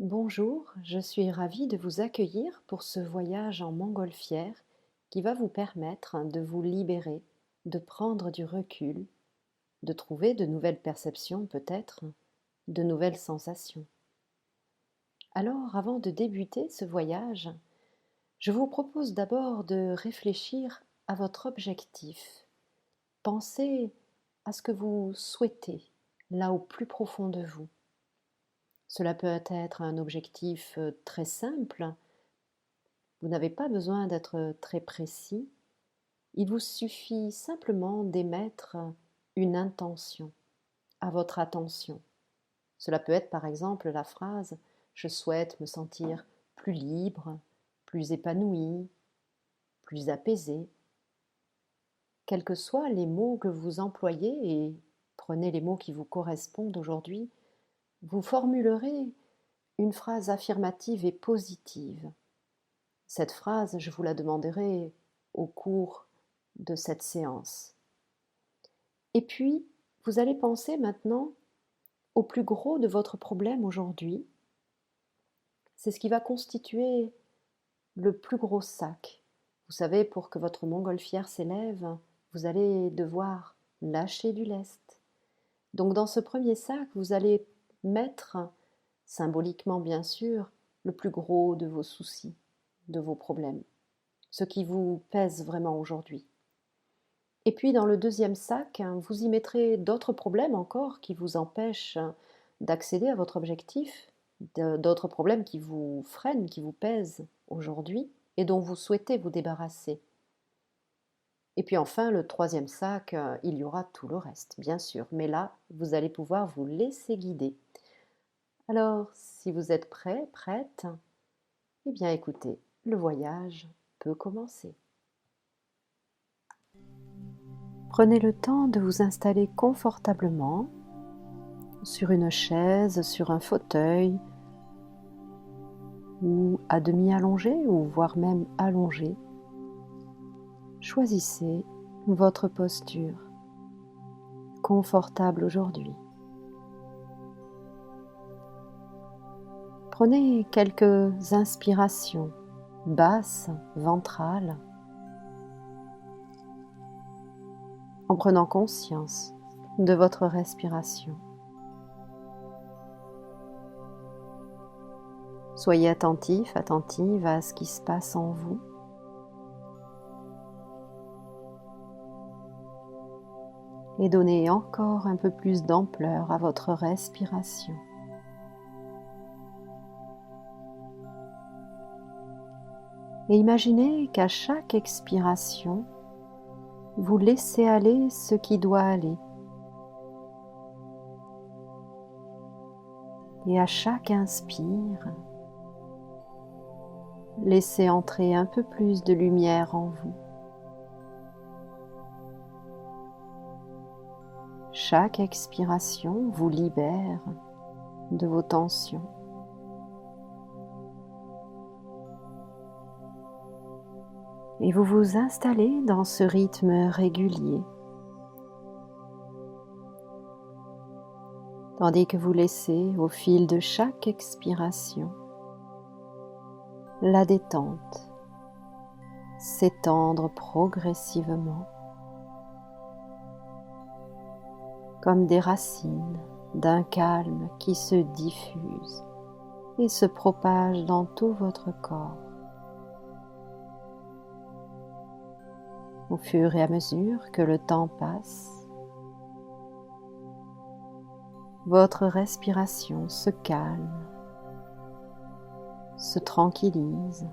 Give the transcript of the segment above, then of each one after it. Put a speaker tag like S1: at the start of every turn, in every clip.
S1: Bonjour, je suis ravie de vous accueillir pour ce voyage en montgolfière qui va vous permettre de vous libérer, de prendre du recul, de trouver de nouvelles perceptions peut-être, de nouvelles sensations. Alors, avant de débuter ce voyage, je vous propose d'abord de réfléchir à votre objectif. Pensez à ce que vous souhaitez, là au plus profond de vous. Cela peut être un objectif très simple. Vous n'avez pas besoin d'être très précis. Il vous suffit simplement d'émettre une intention à votre attention. Cela peut être par exemple la phrase « Je souhaite me sentir plus libre, plus épanoui, plus apaisé ». Quels que soient les mots que vous employez, et prenez les mots qui vous correspondent aujourd'hui, vous formulerez une phrase affirmative et positive. Cette phrase, je vous la demanderai au cours de cette séance. Et puis, vous allez penser maintenant au plus gros de votre problème aujourd'hui. C'est ce qui va constituer le plus gros sac. Vous savez, pour que votre montgolfière s'élève, vous allez devoir lâcher du lest. Donc dans ce premier sac, vous allez mettre, symboliquement bien sûr, le plus gros de vos soucis, de vos problèmes, ce qui vous pèse vraiment aujourd'hui. Et puis dans le deuxième sac, vous y mettrez d'autres problèmes encore qui vous empêchent d'accéder à votre objectif, d'autres problèmes qui vous freinent, qui vous pèsent aujourd'hui et dont vous souhaitez vous débarrasser. Et puis enfin, le troisième sac, il y aura tout le reste, bien sûr, mais là, vous allez pouvoir vous laisser guider. Alors, si vous êtes prêt, prête, eh bien écoutez, le voyage peut commencer. Prenez le temps de vous installer confortablement sur une chaise, sur un fauteuil ou à demi allongé ou voire même allongé. Choisissez votre posture confortable aujourd'hui. Prenez quelques inspirations basses, ventrales, en prenant conscience de votre respiration. Soyez attentif, attentive à ce qui se passe en vous. Et donnez encore un peu plus d'ampleur à votre respiration. Et imaginez qu'à chaque expiration, vous laissez aller ce qui doit aller. Et à chaque inspire, laissez entrer un peu plus de lumière en vous. Chaque expiration vous libère de vos tensions. Et vous vous installez dans ce rythme régulier, tandis que vous laissez au fil de chaque expiration la détente s'étendre progressivement comme des racines d'un calme qui se diffuse et se propage dans tout votre corps. Au fur et à mesure que le temps passe, votre respiration se calme, se tranquillise,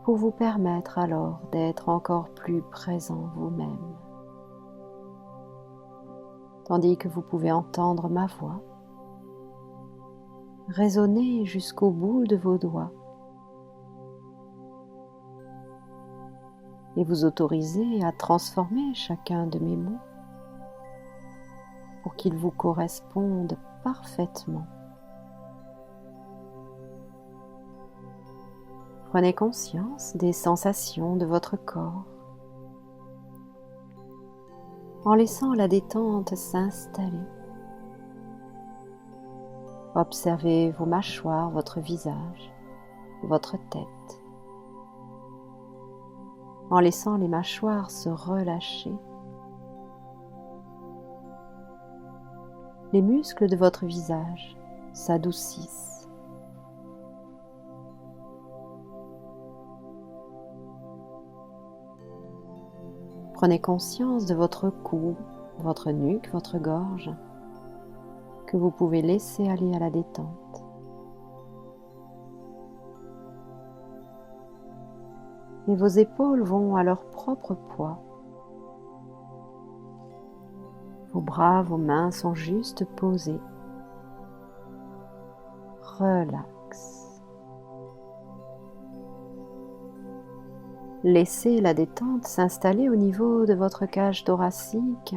S1: pour vous permettre alors d'être encore plus présent vous-même. Tandis que vous pouvez entendre ma voix résonner jusqu'au bout de vos doigts et vous autoriser à transformer chacun de mes mots pour qu'ils vous correspondent parfaitement. Prenez conscience des sensations de votre corps en laissant la détente s'installer. Observez vos mâchoires, votre visage, votre tête, en laissant les mâchoires se relâcher. Les muscles de votre visage s'adoucissent. Prenez conscience de votre cou, votre nuque, votre gorge, que vous pouvez laisser aller à la détente. Et vos épaules vont à leur propre poids. Vos bras, vos mains sont juste posés. Relax. Laissez la détente s'installer au niveau de votre cage thoracique.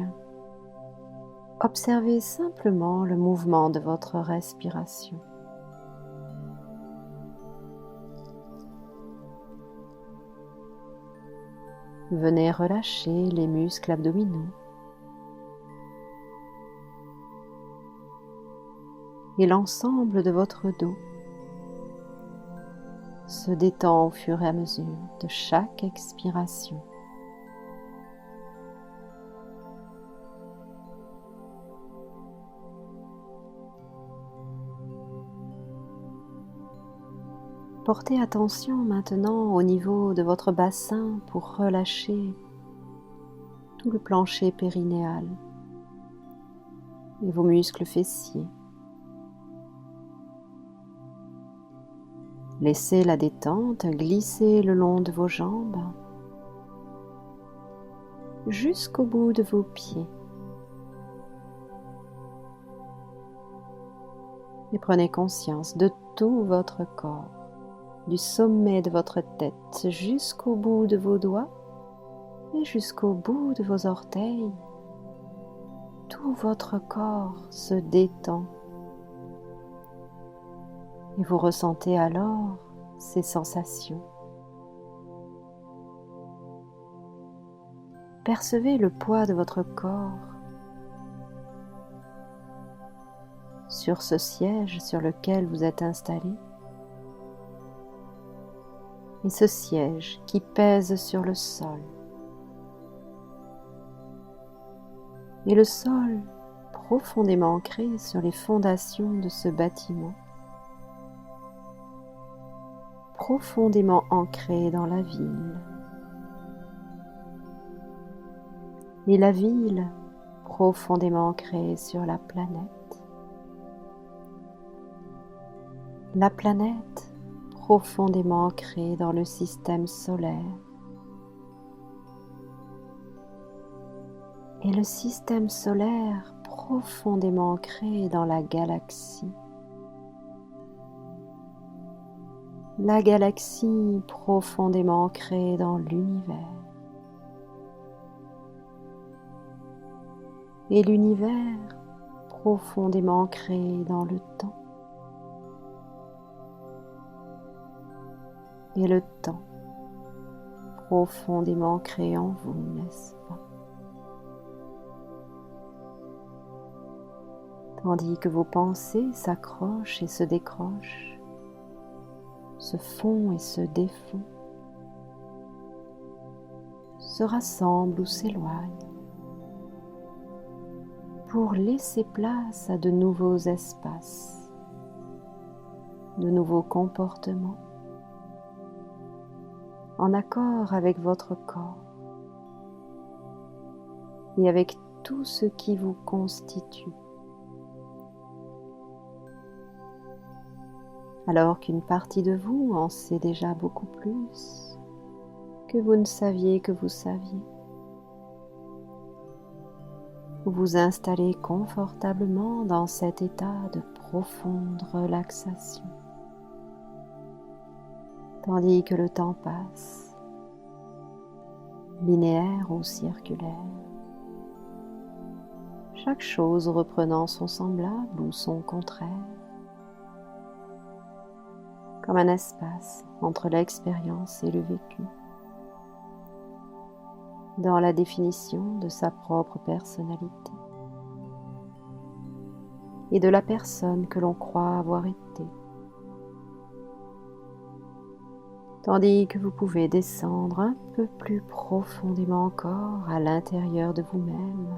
S1: Observez simplement le mouvement de votre respiration. Venez relâcher les muscles abdominaux et l'ensemble de votre dos se détend au fur et à mesure de chaque expiration. Portez attention maintenant au niveau de votre bassin pour relâcher tout le plancher périnéal et vos muscles fessiers. Laissez la détente glisser le long de vos jambes jusqu'au bout de vos pieds. Et prenez conscience de tout votre corps, du sommet de votre tête jusqu'au bout de vos doigts et jusqu'au bout de vos orteils. Tout votre corps se détend et vous ressentez alors ces sensations. Percevez le poids de votre corps sur ce siège sur lequel vous êtes installé. Et ce siège qui pèse sur le sol. Et le sol profondément ancré sur les fondations de ce bâtiment. Profondément ancré dans la ville. Et la ville profondément ancrée sur la planète. La planète profondément ancrée dans le système solaire. Et le système solaire profondément ancré dans la galaxie. La galaxie profondément ancrée dans l'univers. Et l'univers profondément ancré dans le temps. Et le temps profondément ancré en vous, n'est-ce pas? Tandis que vos pensées s'accrochent et se décrochent, se font et se défont, se rassemblent ou s'éloignent, pour laisser place à de nouveaux espaces, de nouveaux comportements, en accord avec votre corps et avec tout ce qui vous constitue. Alors qu'une partie de vous en sait déjà beaucoup plus que vous ne saviez que vous saviez. Vous vous installez confortablement dans cet état de profonde relaxation, tandis que le temps passe, linéaire ou circulaire, chaque chose reprenant son semblable ou son contraire, comme un espace entre l'expérience et le vécu, dans la définition de sa propre personnalité. et de la personne que l'on croit avoir été. Tandis que vous pouvez descendre un peu plus profondément encore à l'intérieur de vous-même,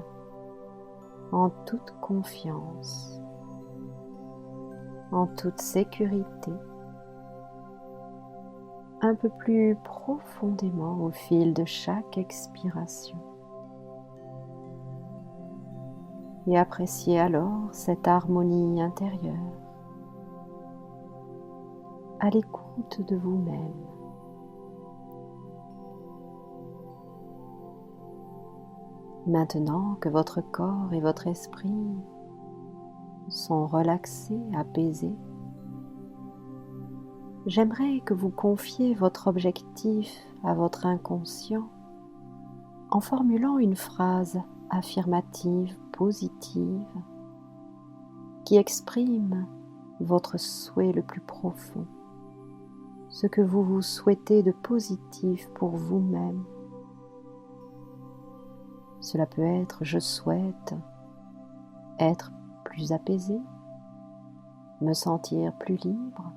S1: en toute confiance, en toute sécurité, un peu plus profondément au fil de chaque expiration. Et appréciez alors cette harmonie intérieure, à l'écoute de vous-même. Maintenant que votre corps et votre esprit sont relaxés, apaisés, j'aimerais que vous confiez votre objectif à votre inconscient en formulant une phrase affirmative, positive, qui exprime votre souhait le plus profond, ce que vous vous souhaitez de positif pour vous-même. Cela peut être « je souhaite être plus apaisé, me sentir plus libre »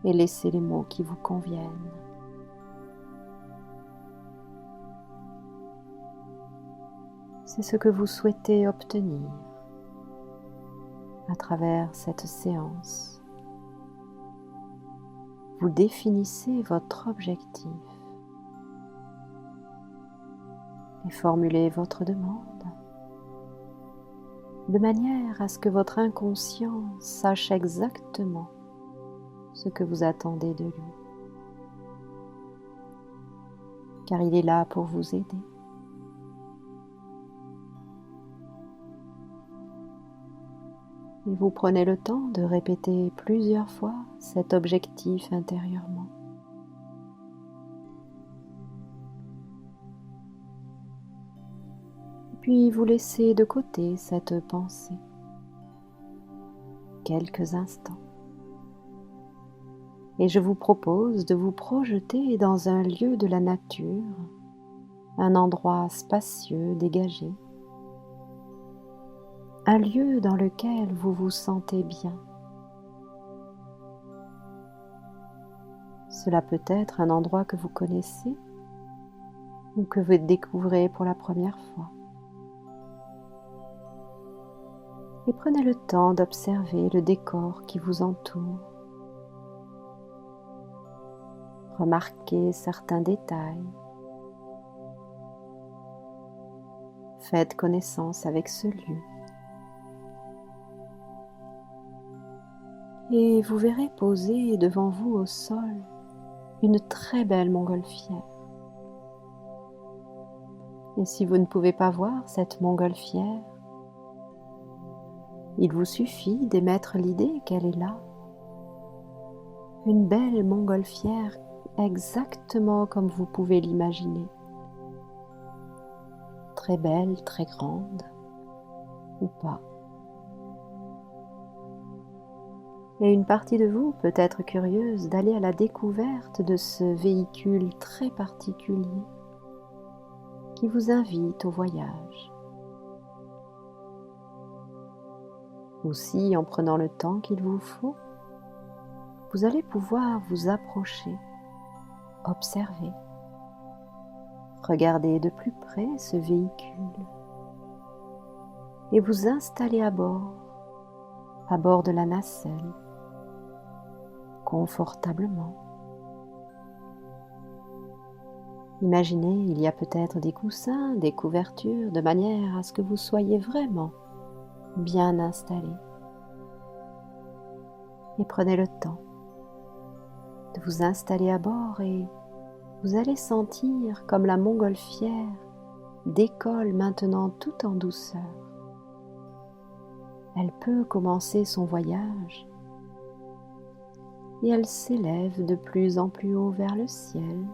S1: et laissez les mots qui vous conviennent. C'est ce que vous souhaitez obtenir à travers cette séance. Vous définissez votre objectif et formulez votre demande de manière à ce que votre inconscient sache exactement ce que vous attendez de lui, car il est là pour vous aider. Et vous prenez le temps de répéter plusieurs fois cet objectif intérieurement. Puis vous laissez de côté cette pensée quelques instants. Et je vous propose de vous projeter dans un lieu de la nature, un endroit spacieux, dégagé, un lieu dans lequel vous vous sentez bien. Cela peut être un endroit que vous connaissez ou que vous découvrez pour la première fois. Et prenez le temps d'observer le décor qui vous entoure. Remarquez certains détails. Faites connaissance avec ce lieu. Et vous verrez poser devant vous au sol une très belle montgolfière. Et si vous ne pouvez pas voir cette montgolfière, il vous suffit d'émettre l'idée qu'elle est là. Une belle montgolfière exactement comme vous pouvez l'imaginer. Très belle, très grande, ou pas. Et une partie de vous peut être curieuse d'aller à la découverte de ce véhicule très particulier qui vous invite au voyage. Aussi, en prenant le temps qu'il vous faut, vous allez pouvoir vous approcher, observer, regarder de plus près ce véhicule et vous installer à bord de la nacelle, confortablement. Imaginez, il y a peut-être des coussins, des couvertures, de manière à ce que vous soyez vraiment bien installé. Et prenez le temps de vous installer à bord et vous allez sentir comme la montgolfière décolle maintenant tout en douceur. Elle peut commencer son voyage et elle s'élève de plus en plus haut vers le ciel,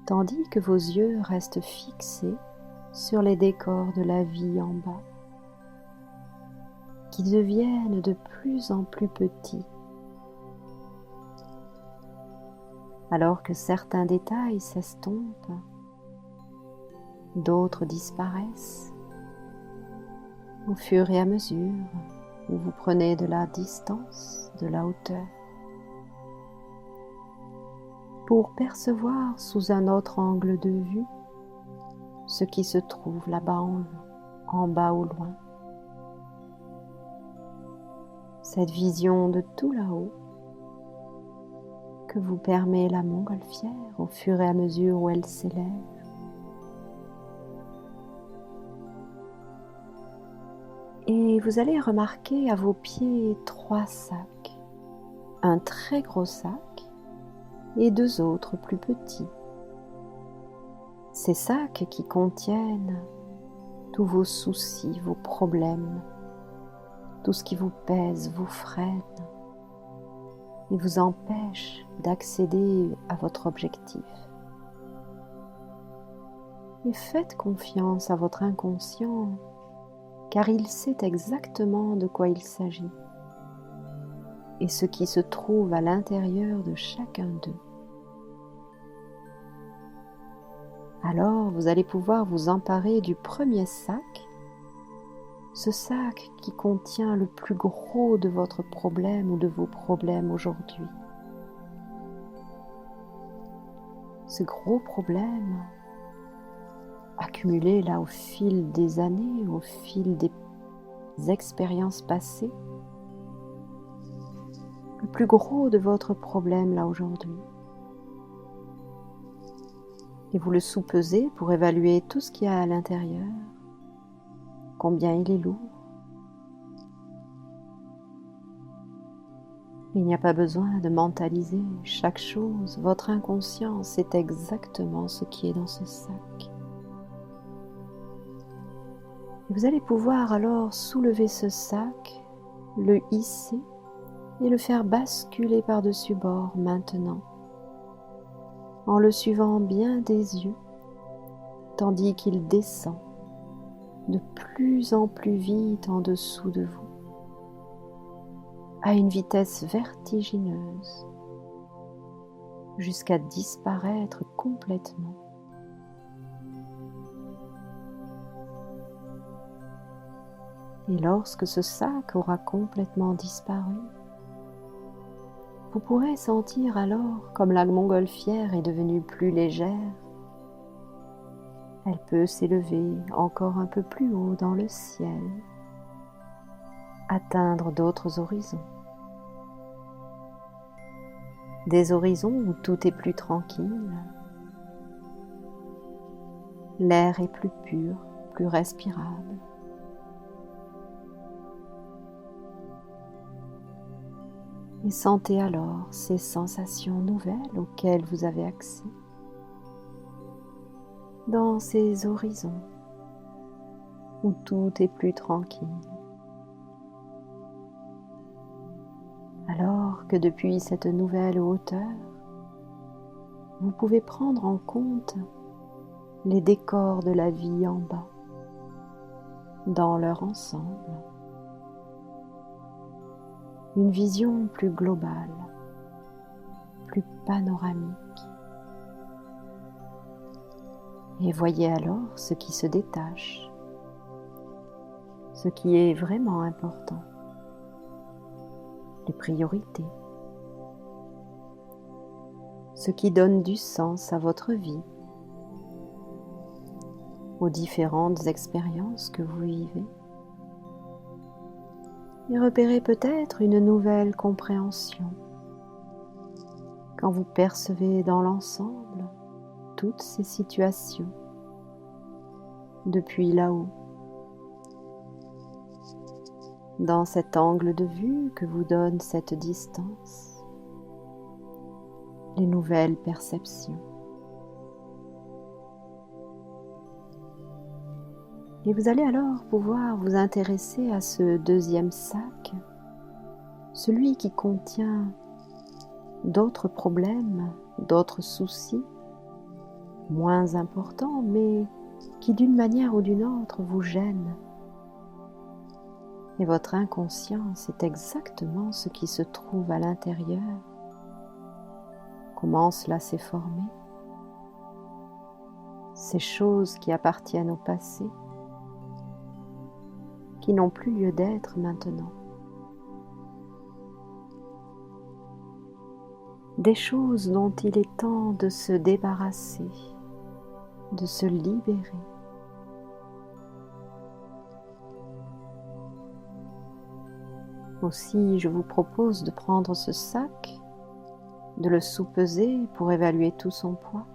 S1: tandis que vos yeux restent fixés sur les décors de la vie en bas, qui deviennent de plus en plus petits, alors que certains détails s'estompent, d'autres disparaissent, au fur et à mesure où vous prenez de la distance, de la hauteur, pour percevoir sous un autre angle de vue ce qui se trouve là-bas en bas au loin. Cette vision de tout là-haut que vous permet la montgolfière au fur et à mesure où elle s'élève. Et vous allez remarquer à vos pieds 3 sacs, un très gros sac et 2 autres plus petits. Ces sacs qui contiennent tous vos soucis, vos problèmes, tout ce qui vous pèse, vous freine et vous empêche d'accéder à votre objectif. Et faites confiance à votre inconscient, car il sait exactement de quoi il s'agit et ce qui se trouve à l'intérieur de chacun d'eux. Alors vous allez pouvoir vous emparer du premier sac, ce sac qui contient le plus gros de votre problème ou de vos problèmes aujourd'hui. Ce gros problème accumulé là au fil des années, au fil des expériences passées, le plus gros de votre problème là aujourd'hui. Et vous le soupesez pour évaluer tout ce qu'il y a à l'intérieur, combien il est lourd. Il n'y a pas besoin de mentaliser chaque chose, votre inconscient sait exactement ce qui est dans ce sac. Et vous allez pouvoir alors soulever ce sac, le hisser et le faire basculer par-dessus bord maintenant, en le suivant bien des yeux, tandis qu'il descend de plus en plus vite en dessous de vous, à une vitesse vertigineuse, jusqu'à disparaître complètement. Et lorsque ce sac aura complètement disparu, vous pourrez sentir alors comme la montgolfière est devenue plus légère. Elle peut s'élever encore un peu plus haut dans le ciel, atteindre d'autres horizons. Des horizons où tout est plus tranquille, l'air est plus pur, plus respirable. Et sentez alors ces sensations nouvelles auxquelles vous avez accès dans ces horizons où tout est plus tranquille. Alors que depuis cette nouvelle hauteur, vous pouvez prendre en compte les décors de la vie en bas, dans leur ensemble. Une vision plus globale, plus panoramique. Et voyez alors ce qui se détache, ce qui est vraiment important, les priorités, ce qui donne du sens à votre vie, aux différentes expériences que vous vivez. Et repérez peut-être une nouvelle compréhension quand vous percevez dans l'ensemble toutes ces situations depuis là-haut, dans cet angle de vue que vous donne cette distance, les nouvelles perceptions. Et vous allez alors pouvoir vous intéresser à ce deuxième sac, celui qui contient d'autres problèmes, d'autres soucis, moins importants, mais qui d'une manière ou d'une autre vous gênent. Et votre inconscient sait exactement ce qui se trouve à l'intérieur, comment cela s'est formé, ces choses qui appartiennent au passé, qui n'ont plus lieu d'être maintenant. Des choses dont il est temps de se débarrasser, de se libérer. Aussi, je vous propose de prendre ce sac, de le sous-peser pour évaluer tout son poids.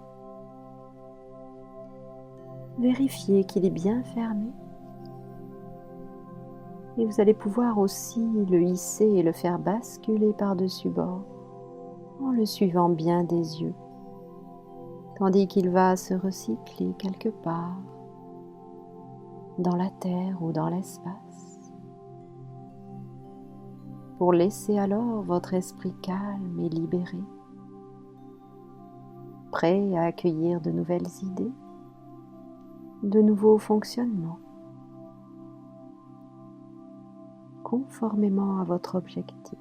S1: Vérifiez qu'il est bien fermé. Et vous allez pouvoir aussi le hisser et le faire basculer par-dessus bord en le suivant bien des yeux, tandis qu'il va se recycler quelque part dans la terre ou dans l'espace, pour laisser alors votre esprit calme et libéré, prêt à accueillir de nouvelles idées, de nouveaux fonctionnements, conformément à votre objectif.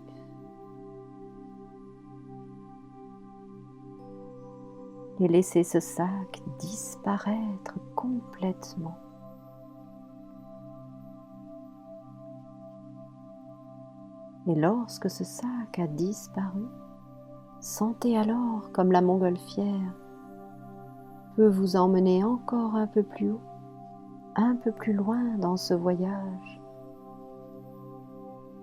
S1: Et laissez ce sac disparaître complètement. Et lorsque ce sac a disparu, sentez alors comme la montgolfière peut vous emmener encore un peu plus haut, un peu plus loin dans ce voyage,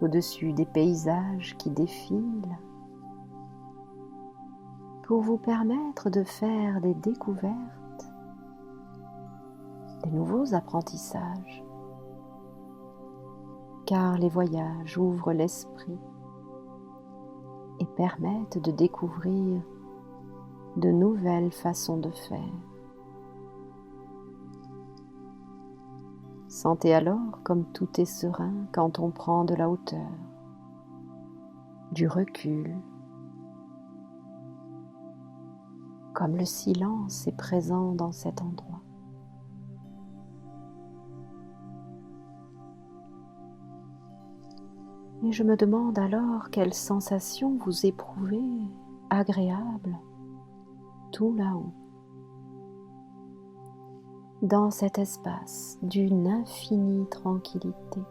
S1: au-dessus des paysages qui défilent, pour vous permettre de faire des découvertes, des nouveaux apprentissages, car les voyages ouvrent l'esprit et permettent de découvrir de nouvelles façons de faire. Sentez alors comme tout est serein quand on prend de la hauteur, du recul, comme le silence est présent dans cet endroit. Et je me demande alors quelles sensations vous éprouvez agréables tout là-haut, dans cet espace d'une infinie tranquillité.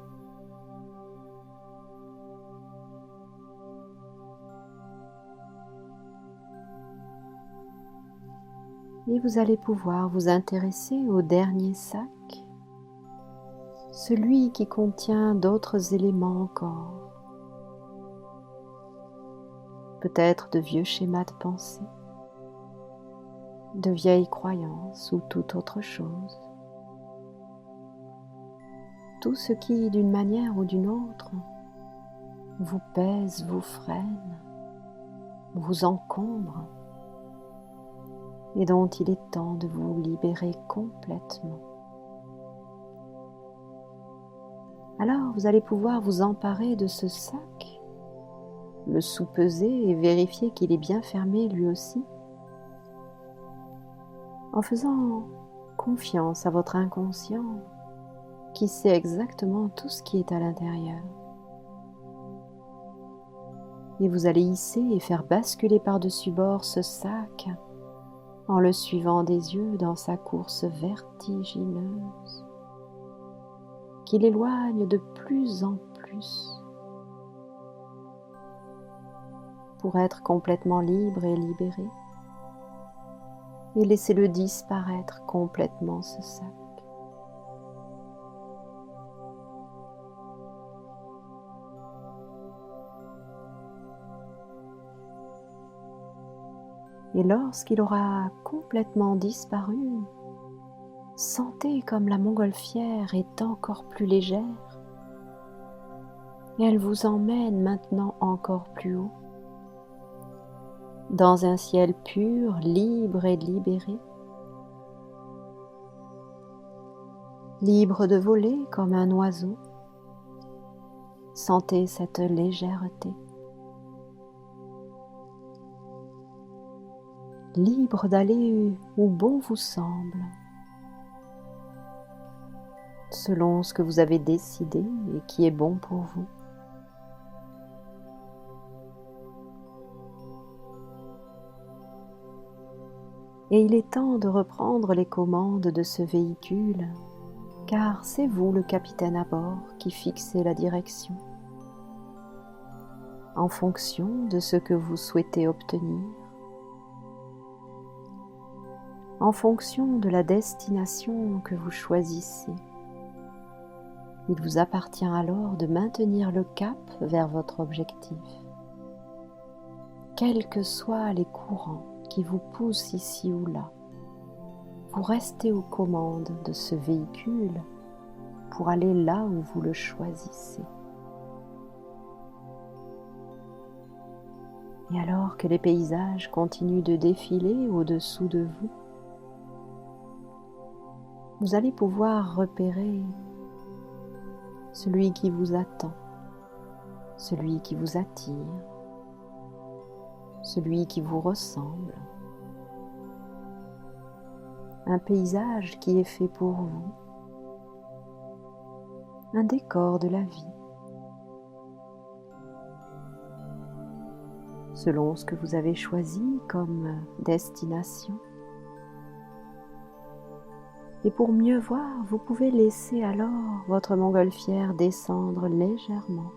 S1: Et vous allez pouvoir vous intéresser au dernier sac, celui qui contient d'autres éléments encore, peut-être de vieux schémas de pensée, de vieilles croyances ou toute autre chose. Tout ce qui, d'une manière ou d'une autre, vous pèse, vous freine, vous encombre, et dont il est temps de vous libérer complètement. Alors vous allez pouvoir vous emparer de ce sac, le sous-peser et vérifier qu'il est bien fermé lui aussi, en faisant confiance à votre inconscient qui sait exactement tout ce qui est à l'intérieur. Et vous allez hisser et faire basculer par-dessus bord ce sac en le suivant des yeux dans sa course vertigineuse qui l'éloigne de plus en plus pour être complètement libre et libéré. Et laissez-le disparaître complètement ce sac. Et lorsqu'il aura complètement disparu, sentez comme la montgolfière est encore plus légère et elle vous emmène maintenant encore plus haut, dans un ciel pur, libre et libéré, libre de voler comme un oiseau. Sentez cette légèreté, libre d'aller où bon vous semble, selon ce que vous avez décidé et qui est bon pour vous. Et il est temps de reprendre les commandes de ce véhicule car c'est vous le capitaine à bord qui fixez la direction en fonction de ce que vous souhaitez obtenir, en fonction de la destination que vous choisissez. Il vous appartient alors de maintenir le cap vers votre objectif, quels que soient les courants qui vous poussent ici ou là. Vous restez aux commandes de ce véhicule pour aller là où vous le choisissez. Et alors que les paysages continuent de défiler au-dessous de vous, vous allez pouvoir repérer celui qui vous attend, celui qui vous attire, celui qui vous ressemble. Un paysage qui est fait pour vous, un décor de la vie, selon ce que vous avez choisi comme destination. Et pour mieux voir, vous pouvez laisser alors votre montgolfière descendre légèrement,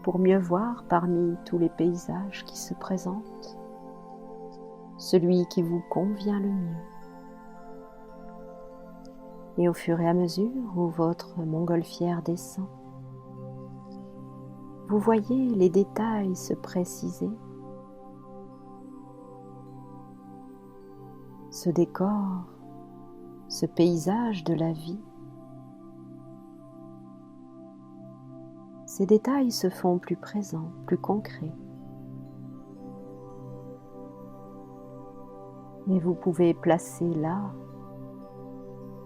S1: pour mieux voir parmi tous les paysages qui se présentent, celui qui vous convient le mieux. Et au fur et à mesure où votre montgolfière descend, vous voyez les détails se préciser. Ce décor, ce paysage de la vie, ces détails se font plus présents, plus concrets. Et vous pouvez placer là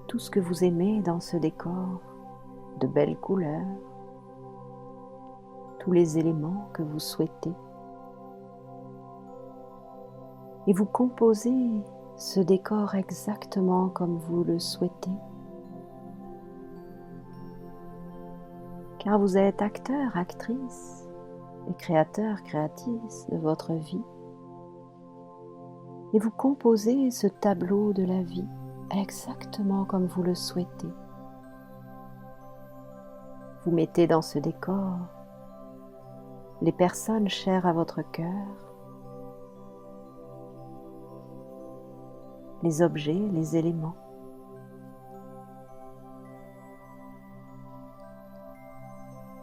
S1: tout ce que vous aimez dans ce décor, de belles couleurs, tous les éléments que vous souhaitez. Et vous composez ce décor exactement comme vous le souhaitez. Car vous êtes acteur, actrice et créateur, créatrice de votre vie. Et vous composez ce tableau de la vie exactement comme vous le souhaitez. Vous mettez dans ce décor les personnes chères à votre cœur, les objets, les éléments.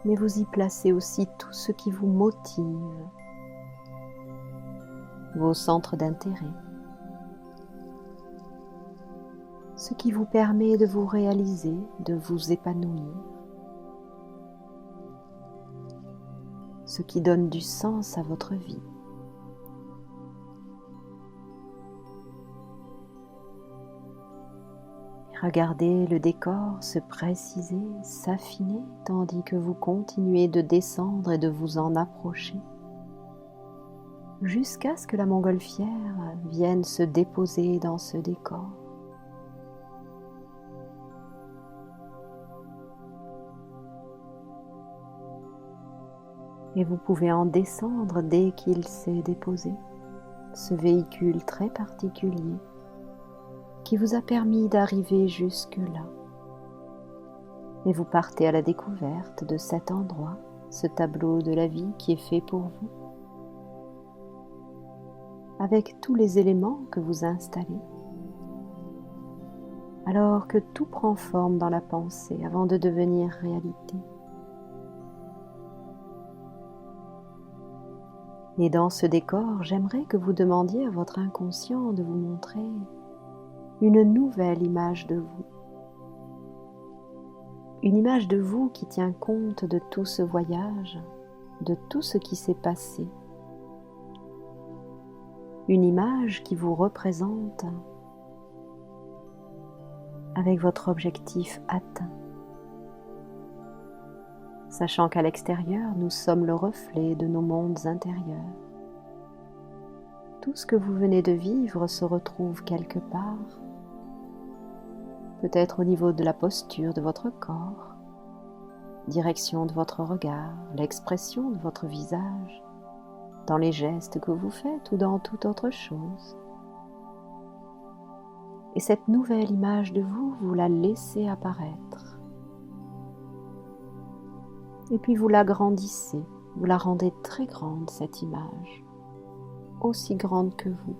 S1: Mais vous y placez aussi tout ce qui vous motive, vos centres d'intérêt, ce qui vous permet de vous réaliser, de vous épanouir, ce qui donne du sens à votre vie. Regardez le décor se préciser, s'affiner, tandis que vous continuez de descendre et de vous en approcher, jusqu'à ce que la montgolfière vienne se déposer dans ce décor. Et vous pouvez en descendre dès qu'il s'est déposé, ce véhicule très particulier qui vous a permis d'arriver jusque-là. Et vous partez à la découverte de cet endroit, ce tableau de la vie qui est fait pour vous, avec tous les éléments que vous installez, alors que tout prend forme dans la pensée avant de devenir réalité. Et dans ce décor, j'aimerais que vous demandiez à votre inconscient de vous montrer une nouvelle image de vous. Une image de vous qui tient compte de tout ce voyage, de tout ce qui s'est passé. Une image qui vous représente avec votre objectif atteint. Sachant qu'à l'extérieur, nous sommes le reflet de nos mondes intérieurs. Tout ce que vous venez de vivre se retrouve quelque part, peut-être au niveau de la posture de votre corps, direction de votre regard, l'expression de votre visage, dans les gestes que vous faites ou dans toute autre chose. Et cette nouvelle image de vous, vous la laissez apparaître. Et puis vous l'agrandissez, vous la rendez très grande cette image, aussi grande que vous.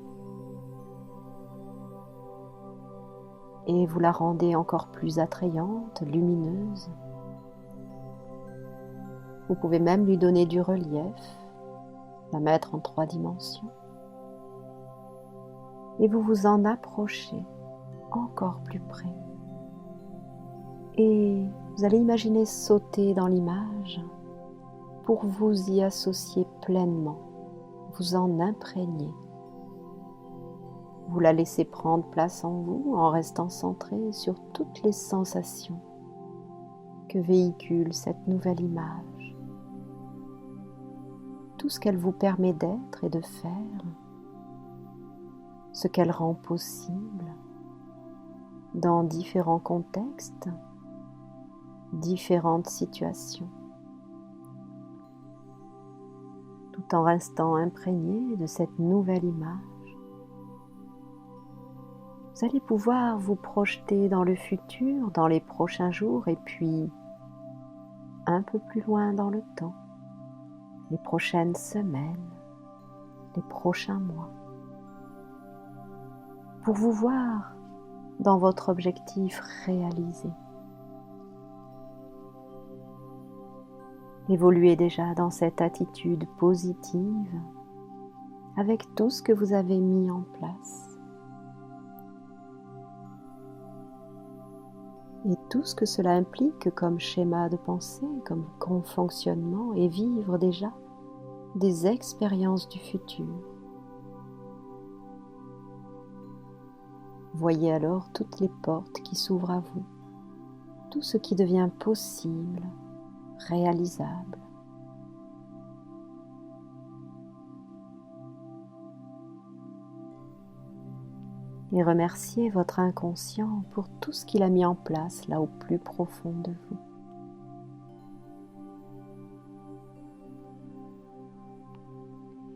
S1: Et vous la rendez encore plus attrayante, lumineuse. Vous pouvez même lui donner du relief, la mettre en 3 dimensions. Et vous vous en approchez encore plus près. Et vous allez imaginer sauter dans l'image pour vous y associer pleinement, vous en imprégner. Vous la laissez prendre place en vous en restant centré sur toutes les sensations que véhicule cette nouvelle image. Tout ce qu'elle vous permet d'être et de faire, ce qu'elle rend possible dans différents contextes, différentes situations, tout en restant imprégné de cette nouvelle image. Vous allez pouvoir vous projeter dans le futur, dans les prochains jours et puis un peu plus loin dans le temps, les prochaines semaines, les prochains mois, pour vous voir dans votre objectif réalisé. Évoluez déjà dans cette attitude positive avec tout ce que vous avez mis en place. Et tout ce que cela implique comme schéma de pensée, comme fonctionnement, et vivre déjà des expériences du futur. Voyez alors toutes les portes qui s'ouvrent à vous, tout ce qui devient possible, réalisable. Et remerciez votre inconscient pour tout ce qu'il a mis en place là au plus profond de vous.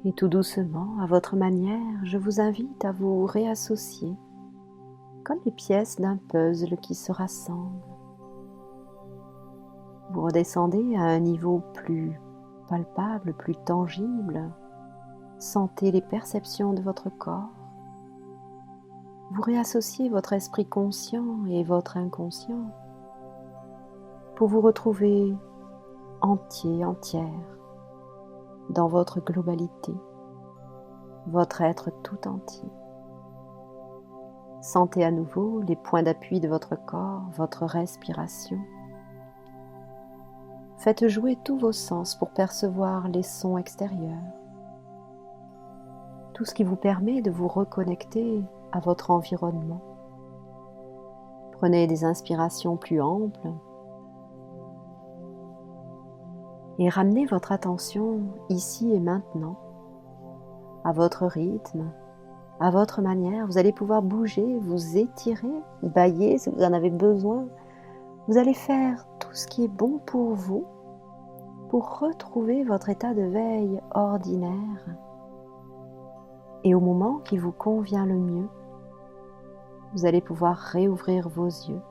S1: Et tout doucement, à votre manière, je vous invite à vous réassocier comme les pièces d'un puzzle qui se rassemblent. Vous redescendez à un niveau plus palpable, plus tangible. Sentez les perceptions de votre corps. Vous réassociez votre esprit conscient et votre inconscient pour vous retrouver entier, entière, dans votre globalité, votre être tout entier. Sentez à nouveau les points d'appui de votre corps, votre respiration. Faites jouer tous vos sens pour percevoir les sons extérieurs. Tout ce qui vous permet de vous reconnecter à votre environnement. Prenez des inspirations plus amples et ramenez votre attention ici et maintenant, à votre rythme, à votre manière. Vous allez pouvoir bouger, vous étirer, bâiller si vous en avez besoin. Vous allez faire tout ce qui est bon pour vous pour retrouver votre état de veille ordinaire. Et au moment qui vous convient le mieux, vous allez pouvoir réouvrir vos yeux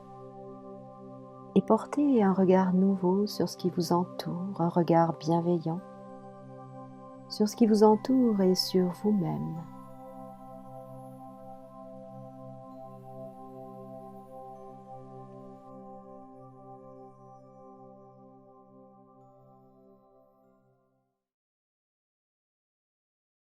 S1: et porter un regard nouveau sur ce qui vous entoure, un regard bienveillant sur ce qui vous entoure et sur vous-même.